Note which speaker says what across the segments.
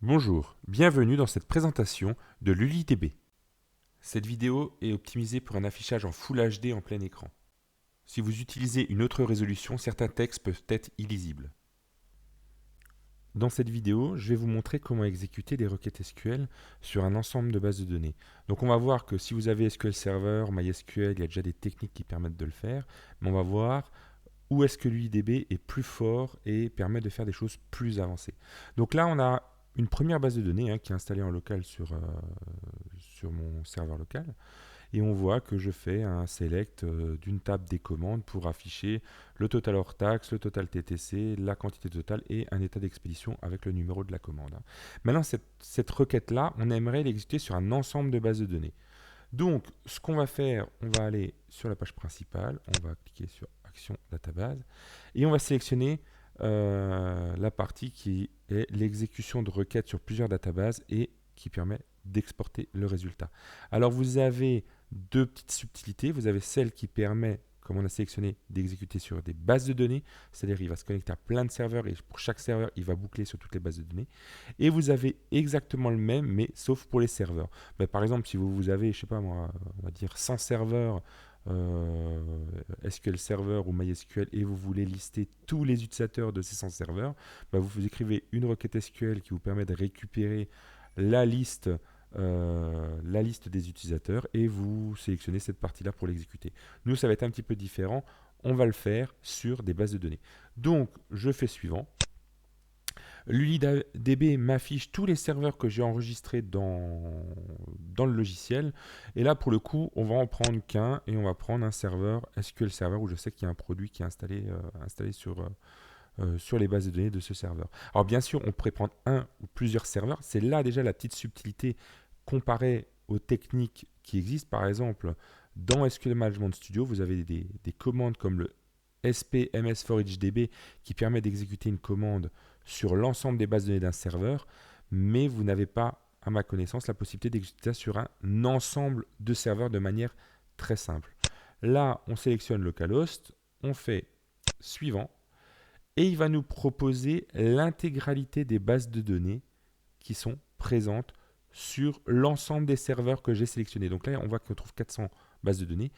Speaker 1: Bonjour, bienvenue dans cette présentation de LuliDB. Cette vidéo est optimisée pour un affichage en Full HD en plein écran. Si vous utilisez une autre résolution, certains textes peuvent être illisibles. Dans cette vidéo, je vais vous montrer comment exécuter des requêtes SQL sur un ensemble de bases de données. Donc on va voir que si vous avez SQL Server, MySQL, il y a déjà des techniques qui permettent de le faire, mais on va voir où est-ce que l'UIDB est plus fort et permet de faire des choses plus avancées. Donc là, on a une première base de données qui est installée en local sur mon serveur local. Et on voit que je fais un select d'une table des commandes pour afficher le total hors taxe, le total TTC, la quantité totale et un état d'expédition avec le numéro de la commande. Maintenant, cette requête-là, on aimerait l'exécuter sur un ensemble de bases de données. Donc, ce qu'on va faire, on va aller sur la page principale, on va cliquer sur Action Database, et on va sélectionner la partie qui est l'exécution de requêtes sur plusieurs databases et qui permet d'exporter le résultat. Alors, vous avez deux petites subtilités. Vous avez celle qui permet, comme on a sélectionné, d'exécuter sur des bases de données, c'est-à-dire il va se connecter à plein de serveurs et pour chaque serveur, il va boucler sur toutes les bases de données. Et vous avez exactement le même, mais sauf pour les serveurs. Ben, par exemple, si vous avez, je sais pas moi, on va dire 100 serveurs SQL Server ou MySQL et vous voulez lister tous les utilisateurs de ces 100 serveurs, ben vous écrivez une requête SQL qui vous permet de récupérer la liste des utilisateurs et vous sélectionnez cette partie-là pour l'exécuter. Nous, ça va être un petit peu différent. On va le faire sur des bases de données. Donc, je fais suivant. LuliDB m'affiche tous les serveurs que j'ai enregistrés dans le logiciel. Et là, pour le coup, on va en prendre qu'un et on va prendre un serveur SQL Server où je sais qu'il y a un produit qui est installé sur les bases de données de ce serveur. Alors bien sûr, on pourrait prendre un ou plusieurs serveurs. C'est là déjà la petite subtilité comparée aux techniques qui existent. Par exemple, dans SQL Management Studio, vous avez des commandes comme le SPMS for each DB qui permet d'exécuter une commande sur l'ensemble des bases de données d'un serveur, mais vous n'avez pas, à ma connaissance, la possibilité d'exécuter ça sur un ensemble de serveurs de manière très simple. Là, on sélectionne localhost, on fait suivant, et il va nous proposer l'intégralité des bases de données qui sont présentes sur l'ensemble des serveurs que j'ai sélectionnés. Donc là, on voit qu'on trouve 400 bases de données.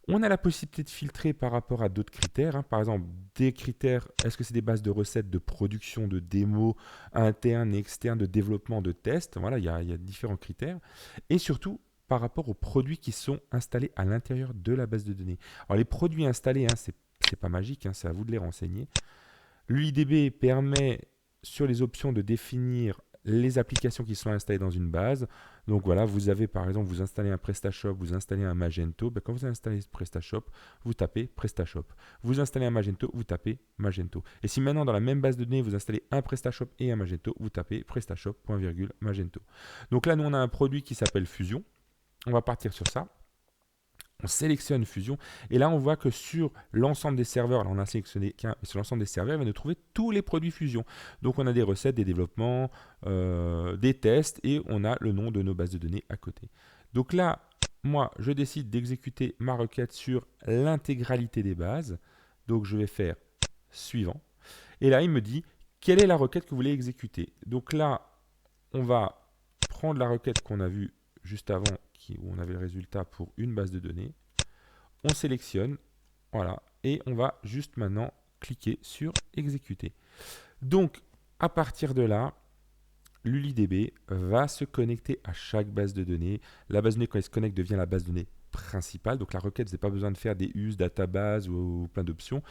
Speaker 1: On a la possibilité de filtrer par rapport à d'autres critères. Par exemple, des critères, est-ce que c'est des bases de recettes, de production, de démos, internes et externes, de développement, de tests. Voilà, il y a différents critères. Et surtout, par rapport aux produits qui sont installés à l'intérieur de la base de données. Alors, les produits installés, c'est pas magique, c'est à vous de les renseigner. L'UIDB permet sur les options de définir les applications qui sont installées dans une base. Donc voilà, vous avez par exemple, vous installez un PrestaShop, vous installez un Magento. Quand vous installez PrestaShop, vous tapez PrestaShop. Vous installez un Magento, vous tapez Magento. Et si maintenant dans la même base de données, vous installez un PrestaShop et un Magento, vous tapez PrestaShop, Magento. Donc là, nous on a un produit qui s'appelle Fusion. On va partir sur ça. On sélectionne Fusion et là on voit que sur l'ensemble des serveurs, alors on a sélectionné qu'un, sur l'ensemble des serveurs, il va nous trouver tous les produits Fusion. Donc on a des recettes, des développements, des tests et on a le nom de nos bases de données à côté. Donc là, moi je décide d'exécuter ma requête sur l'intégralité des bases. Donc je vais faire suivant. Et là il me dit quelle est la requête que vous voulez exécuter. Donc là, on va prendre la requête qu'on a vue juste avant, où on avait le résultat pour une base de données. On sélectionne, voilà, et on va juste maintenant cliquer sur exécuter. Donc, à partir de là, l'UliDB va se connecter à chaque base de données. La base de données, quand elle se connecte, devient la base de données principale. Donc, la requête, vous n'avez pas besoin de faire des us, database ou plein d'options.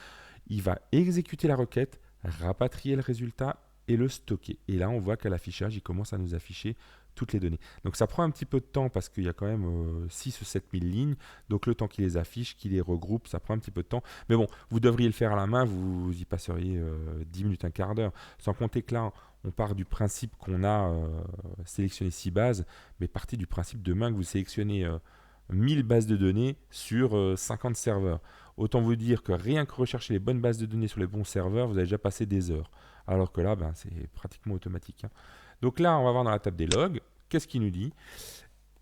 Speaker 1: Il va exécuter la requête, rapatrier le résultat et le stocker. Et là, on voit qu'à l'affichage, il commence à nous afficher toutes les données. Donc ça prend un petit peu de temps parce qu'il y a quand même 6 ou 7 000 lignes. Donc le temps qu'il les affiche, qu'il les regroupe, ça prend un petit peu de temps. Mais bon, vous devriez le faire à la main, vous y passeriez 10 minutes, un quart d'heure. Sans compter que là, on part du principe qu'on a sélectionné 6 bases, mais partez du principe demain que vous sélectionnez 1000 bases de données sur 50 serveurs. Autant vous dire que rien que rechercher les bonnes bases de données sur les bons serveurs, vous avez déjà passé des heures. Alors que là, c'est pratiquement automatique. Donc là, on va voir dans la table des logs, qu'est-ce qu'il nous dit?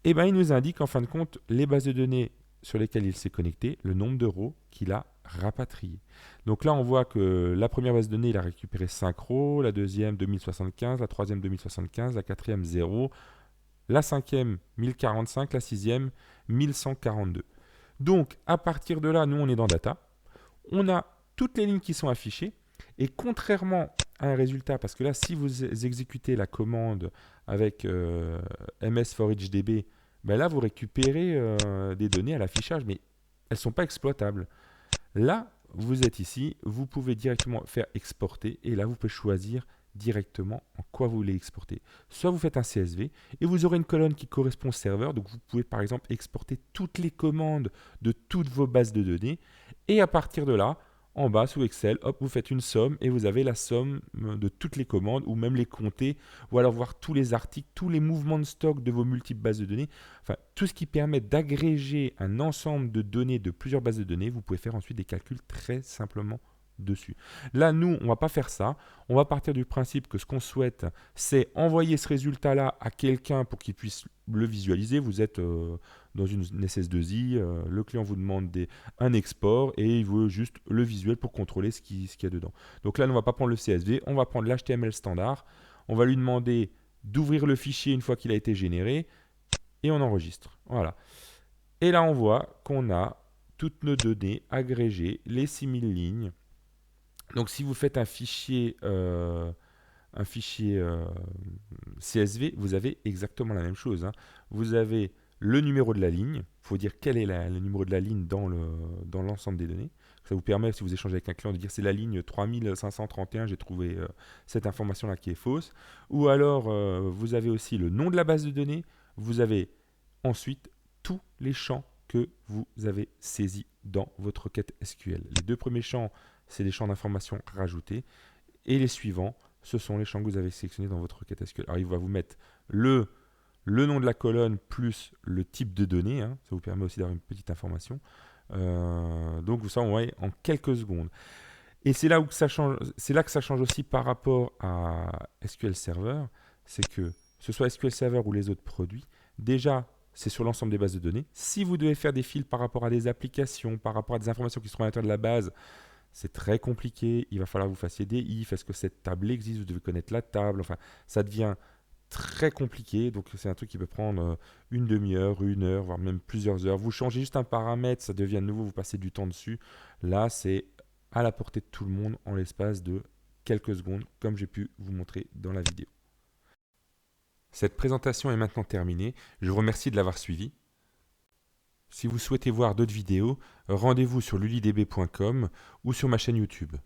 Speaker 1: Il nous indique en fin de compte les bases de données sur lesquelles il s'est connecté, le nombre d'euros qu'il a rapatrier. Donc là, on voit que la première base de données, il a récupéré 5 rows, la deuxième 2075, la troisième 2075, la quatrième 0, la cinquième 1045, la sixième 1142. Donc à partir de là, nous on est dans data, on a toutes les lignes qui sont affichées, et contrairement à un résultat, parce que là si vous exécutez la commande avec ms4hdb, ben là vous récupérez des données à l'affichage, mais elles ne sont pas exploitables. Là, vous êtes ici, vous pouvez directement faire exporter, et là vous pouvez choisir directement en quoi vous voulez exporter. Soit vous faites un CSV et vous aurez une colonne qui correspond au serveur, donc vous pouvez par exemple exporter toutes les commandes de toutes vos bases de données, et à partir de là, en bas sous Excel, hop, vous faites une somme et vous avez la somme de toutes les commandes, ou même les compter, ou alors voir tous les articles, tous les mouvements de stock de vos multiples bases de données, enfin tout ce qui permet d'agréger un ensemble de données de plusieurs bases de données. Vous pouvez faire ensuite des calculs très simplement dessus. Là, nous, on ne va pas faire ça. On va partir du principe que ce qu'on souhaite, c'est envoyer ce résultat-là à quelqu'un pour qu'il puisse le visualiser. Vous êtes dans une SS2I, le client vous demande un export et il veut juste le visuel pour contrôler ce qu'il y a dedans. Donc là, on ne va pas prendre le CSV, on va prendre l'HTML standard. On va lui demander d'ouvrir le fichier une fois qu'il a été généré et on enregistre. Voilà. Et là, on voit qu'on a toutes nos données agrégées, les 6000 lignes. Donc si vous faites un fichier CSV, vous avez exactement la même chose, hein. Vous avez le numéro de la ligne, il faut dire quel est le numéro de la ligne dans l'ensemble des données. Ça vous permet, si vous échangez avec un client, de dire c'est la ligne 3531, j'ai trouvé cette information-là qui est fausse. Ou alors, vous avez aussi le nom de la base de données, vous avez ensuite tous les champs que vous avez saisis dans votre requête SQL. Les deux premiers champs, c'est des champs d'information rajoutés. Et les suivants, ce sont les champs que vous avez sélectionnés dans votre requête SQL. Alors, il va vous mettre le nom de la colonne plus le type de données, hein. Ça vous permet aussi d'avoir une petite information. Donc, ça, on voit en quelques secondes. Et c'est là que ça change aussi par rapport à SQL Server. C'est que ce soit SQL Server ou les autres produits, déjà, c'est sur l'ensemble des bases de données. Si vous devez faire des fils par rapport à des applications, par rapport à des informations qui se trouvent à l'intérieur de la base, c'est très compliqué. Il va falloir que vous fassiez des ifs. Est-ce que cette table existe? Vous devez connaître la table. Enfin, ça devient très compliqué. Donc, c'est un truc qui peut prendre une demi-heure, une heure, voire même plusieurs heures. Vous changez juste un paramètre, ça devient nouveau, vous passez du temps dessus. Là, c'est à la portée de tout le monde en l'espace de quelques secondes, comme j'ai pu vous montrer dans la vidéo. Cette présentation est maintenant terminée. Je vous remercie de l'avoir suivie. Si vous souhaitez voir d'autres vidéos, rendez-vous sur lulidb.com ou sur ma chaîne YouTube.